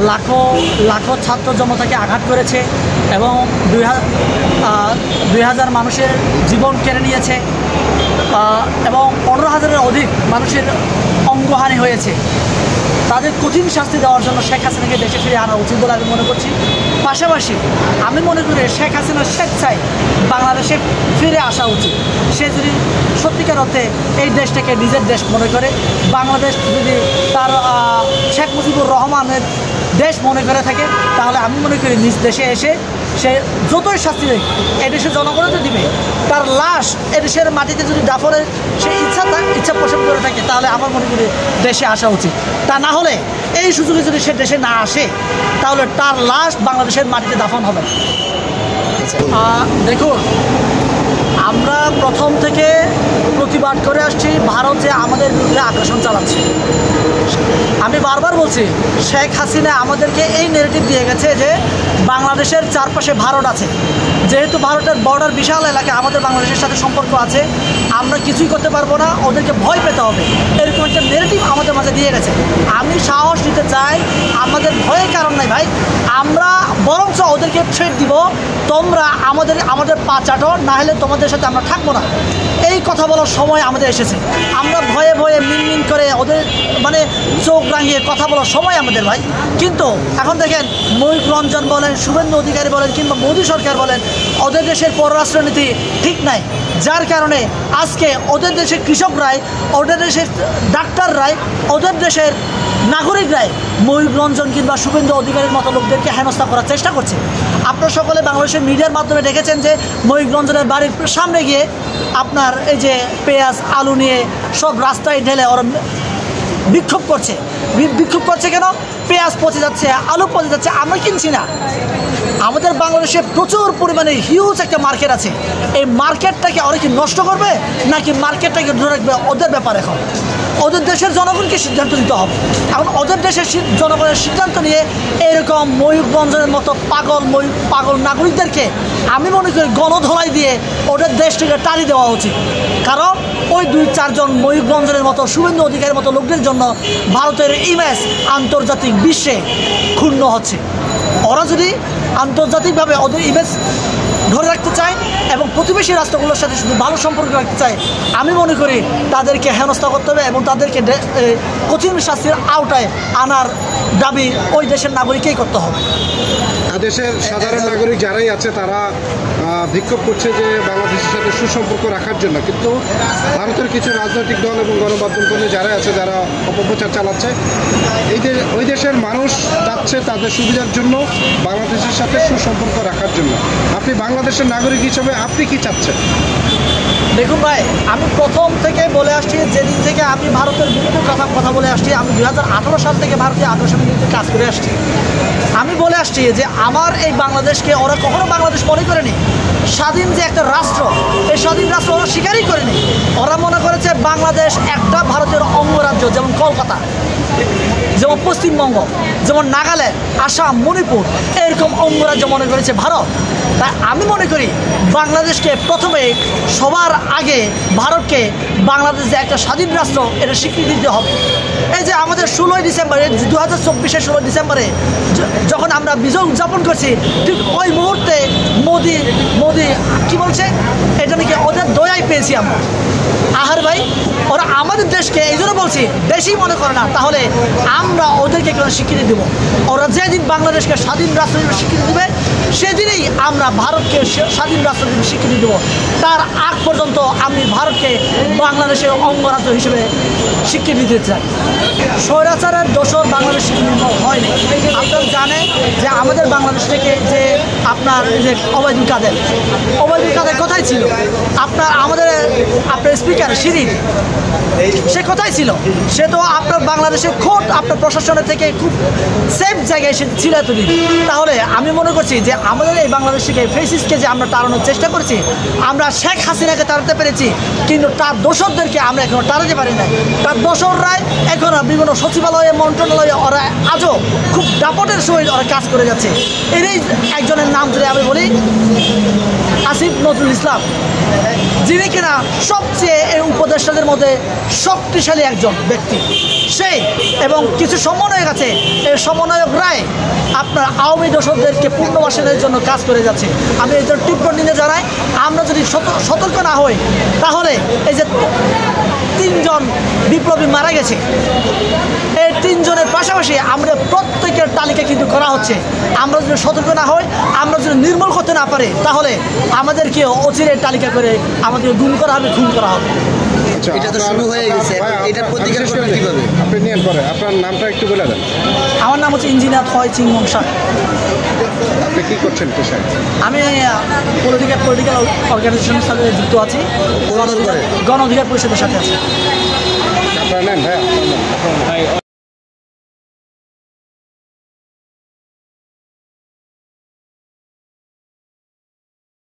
লাখো লাখো ছাত্র জনতাকে আঘাত করেছে এবং 2000 মানুষের জীবন কেড়ে নিয়েছে এবং 15,000-এর অধিক মানুষের অঙ্গহানি হয়েছে। তাদের কঠিন শাস্তি দেওয়ার জন্য শেখ হাসিনাকে দেশে ফিরে আনা উচিত বলে আমি মনে করছি। পাশাপাশি আমি মনে করি শেখ হাসিনা স্বেচ্ছায় বাংলাদেশে ফিরে আসা উচিত। সে যদি সত্যিকার অর্থে এই দেশটাকে নিজের দেশ মনে করে, বাংলাদেশ যদি তার শেখ মুজিবুর রহমানের দেশ মনে করে থাকে, তাহলে আমি মনে করি নিজ দেশে এসে সে যতই শাস্তি দেয় এদেশের জনগণও তো দিবে। তার লাশ এদেশের মাটিতে যদি দাফনের সে ইচ্ছা পোষণ করে থাকে, তাহলে আমার মনে করি দেশে আসা উচিত। তা না হলে এই সুযোগে যদি সে দেশে না আসে, তাহলে তার লাশ বাংলাদেশের মাটিতে দাফন হবে। দেখুন, আমরা প্রথম থেকে প্রতিবাদ করে আসছি ভারত যে আমাদের বিরুদ্ধে আগ্রাসন চালাচ্ছে। আমি বারবার বলছি, শেখ হাসিনা আমাদেরকে এই নেগেটিভ দিয়ে গেছে যে বাংলাদেশের চারপাশে ভারত আছে, যেহেতু ভারতের বর্ডার বিশাল এলাকা আমাদের বাংলাদেশের সাথে সম্পর্ক আছে, আমরা কিছুই করতে পারবো না, ওদেরকে ভয় পেতে হবে, এরকম একটা নেগেটিভ আমাদের মাঝে দিয়ে গেছে। আমি সাহস দিতে চাই, আমাদের ভয়ের কারণ নাই ভাই, আমরা বরঞ্চ ওদেরকে থ্রেট দিব, তোমরা আমাদের পা চাটো, না হলে তোমাদের সাথে আমরা থাকবো না। এই কথা বলার সময় আমাদের এসেছে। আমরা ভয়ে ভয়ে মিনমিন করে ওদের মানে চোখ রাঙিয়ে কথা বলার সময় আমাদের ভাই। কিন্তু এখন দেখেন, ময়ূখ রঞ্জন বলেন, শুভেন্দু অধিকারী বলেন, কিংবা মোদী সরকার বলেন, ওদের দেশের পররাষ্ট্রনীতি ঠিক নাই, যার কারণে আজকে ওদের দেশের কৃষকরাই, ওদের দেশের ডাক্তাররাই, ওদের দেশের নাগরিকরাই ময়ূখ রঞ্জন কিংবা শুভেন্দু অধিকারীর মতো লোকদেরকে হেনস্থা করার চেষ্টা করছে। আপনারা সকলে বাংলাদেশের মিডিয়ার মাধ্যমে দেখেছেন যে ময়ূখ রঞ্জনের বাড়ির সামনে গিয়ে আপনার এই যে পেঁয়াজ আলু নিয়ে সব রাস্তায় ঢেলে ওরা বিক্ষোভ করছে। বিক্ষোভ করছে কেন? পেঁয়াজ পচে যাচ্ছে, আলু পচে যাচ্ছে, আমরা কিনছি না। আমাদের বাংলাদেশে প্রচুর পরিমাণে হিউজ একটা মার্কেট আছে, এই মার্কেটটাকে ওরা কি নষ্ট করবে নাকি মার্কেটটাকে ধরে রাখবে ওদের ব্যাপার। এখন ওদের দেশের জনগণকে সিদ্ধান্ত নিতে হবে। এখন ওদের দেশের জনগণের সিদ্ধান্ত নিয়ে এরকম ময়ূখ রঞ্জনের মতো পাগল নাগরিকদেরকে আমি মনে করি গণধোলাই দিয়ে ওদের দেশ থেকে টানি দেওয়া উচিত। কারণ ওই 2-4 জন ময়ূখ রঞ্জনের মতো, শুভেন্দু অধিকারের মতো লোকদের জন্য ভারতের ইমেজ আন্তর্জাতিক বিশ্বে ক্ষুণ্ণ হচ্ছে। ওরা যদি আন্তর্জাতিকভাবে ওদের ইমেজ ধরে রাখতে চায় এবং প্রতিবেশী রাষ্ট্রগুলোর সাথে শুধু ভালো সম্পর্ক রাখতে চায়, আমি মনে করি তাদেরকে হেনস্থা করতে হবে এবং তাদেরকে কঠিন শাস্তির আওতায় আনার দাবি ওই দেশের নাগরিককেই করতে হবে। দেশের সাধারণ নাগরিক যারাই আছে তারা বিক্ষোভ করছে যে বাংলাদেশের সাথে সুসম্পর্ক রাখার জন্য, কিন্তু ভারতের কিছু রাজনৈতিক দল এবং গণমাধ্যম কর্মী যারা আছে যারা অপপ্রচার চালাচ্ছে। ওই দেশের মানুষ চাচ্ছে তাদের সুবিধার জন্য বাংলাদেশের সাথে সুসম্পর্ক রাখার জন্য। আপনি বাংলাদেশের নাগরিক হিসেবে আপনি কি চাচ্ছেন? দেখুন ভাই, আমি প্রথম থেকে বলে আসছি, যেদিন থেকে আমি ভারতের বিরুদ্ধে কথা বলে আসছি, আমি 2018 সাল থেকে ভারতীয় আগ্রাসনের বিরুদ্ধে কাজ করে আসছি। আমি বলে আসছি যে আমার এই বাংলাদেশকে ওরা কখনো বাংলাদেশ মনে করেনি স্বাধীন যে একটা রাষ্ট্র, এই স্বাধীন রাষ্ট্র ওরা স্বীকারই করেনি। ওরা মনে করেছে বাংলাদেশ একটা ভারতের অঙ্গরাজ্য, যেমন কলকাতা, যেমন পশ্চিমবঙ্গ, যেমন নাগাল্যান্ড, আসাম, মণিপুর, এরকম অঙ্গরাজ্য মনে করেছে ভারত। তাই আমি মনে করি বাংলাদেশকে প্রথমে সবার আগে ভারতকে বাংলাদেশ যে একটা স্বাধীন রাষ্ট্র এটা স্বীকৃতি দিতে হবে। এই যে আমাদের 16ই ডিসেম্বরে 2024-এর 16 ডিসেম্বরে যখন আমরা বিজয় উদযাপন করছি, ঠিক ওই মুহূর্তে মোদি কি বলছে, এটা নাকি ওদের দয়াই পেয়েছি আমরা। আহার ভাই, ওরা আমাদের দেশকে এই জন্য বলছি দেশই মনে করে না, তাহলে আমরা ওদেরকে কেন স্বীকৃতি দেব? ওরা যেদিন বাংলাদেশকে স্বাধীন রাষ্ট্র হিসেবে স্বীকৃতি দেবে, সেদিনই আমরা ভারতকে স্বাধীন রাষ্ট্র হিসেবে স্বীকৃতি দেব। তার আগ পর্যন্ত আমি ভারতকে বাংলাদেশের অঙ্গরাজ্য হিসেবে স্বীকৃতি দিতে চাই। স্বৈরাচারের দোষর বাংলাদেশ হয়নি। আপনারা জানেন যে আমাদের বাংলাদেশ থেকে যে আপনার যে ওবায়দুল কাদের কোথায় ছিল? আপনার স্পিকার শিরিন, সে কোথায় ছিল? সে তো আপনার বাংলাদেশের খোদ আপনার প্রশাসনের থেকে খুব সেফ জায়গায় সে ছিল এতদিন। তাহলে আমি মনে করছি যে আমাদের এই বাংলাদেশ থেকে ফেসিসকে যে আমরা তাড়ানোর চেষ্টা করছি, আমরা শেখ হাসিনাকে তাড়াতে পেরেছি, কিন্তু তার দোসরদেরকে আমরা এখনো তাড়াতে পারি না। তার দোসররাই এখনো বিভিন্ন সচিবালয়ে, মন্ত্রণালয়ে ওরা আজও খুব দাপটের সহিত হয়ে ওরা কাজ করে যাচ্ছে। এরই একজনের নাম যদি আমি বলি, আসিফ নজরুল ইসলাম, যিনি কিনা সবচেয়ে এই উপদেষ্টাদের মধ্যে শক্তিশালী একজন ব্যক্তি সেই, এবং কিছু সমন্বয়ক আছে, এই সমন্বয়করাই আপনার আওয়ামী দর্শকদেরকে পুনর্বাসনের জন্য কাজ করে যাচ্ছে। আমি এর জন্য তীব্র নিন্দা জানাই। আমরা যদি সতর্ক না হই, তাহলে এই যে 3 জন বিপ্লবী মারা গেছে, এই 3 জনের পাশাপাশি আমরা প্রত্যেকের তালিকা কিন্তু করা হচ্ছে। আমরা যদি সতর্ক না হই, আমরা যদি নির্মূল করতে না পারি, তাহলে আমাদেরকে অচিরে তালিকা করে আমাদের গুম করা হবে, খুন করা হবে। আচ্ছা, এটা তো শুরু হয়ে গেছে, এটার প্রতিকার করবেন কিভাবে? আপনি নিয়ে পরে আপনার নামটা একটু বলে দেন। আমার নাম হচ্ছে ইঞ্জিনিয়ার থয় চিংমং শাহ। আপনি কি করছেন পেশায়? আমি পলিটিক্যাল অর্গানাইজেশনের সাথে যুক্ত আছি, কোন দল করে? গণ অধিকার পরিষদের সাথে আছি। আপনারা নেন ভাই, আপনার নাম।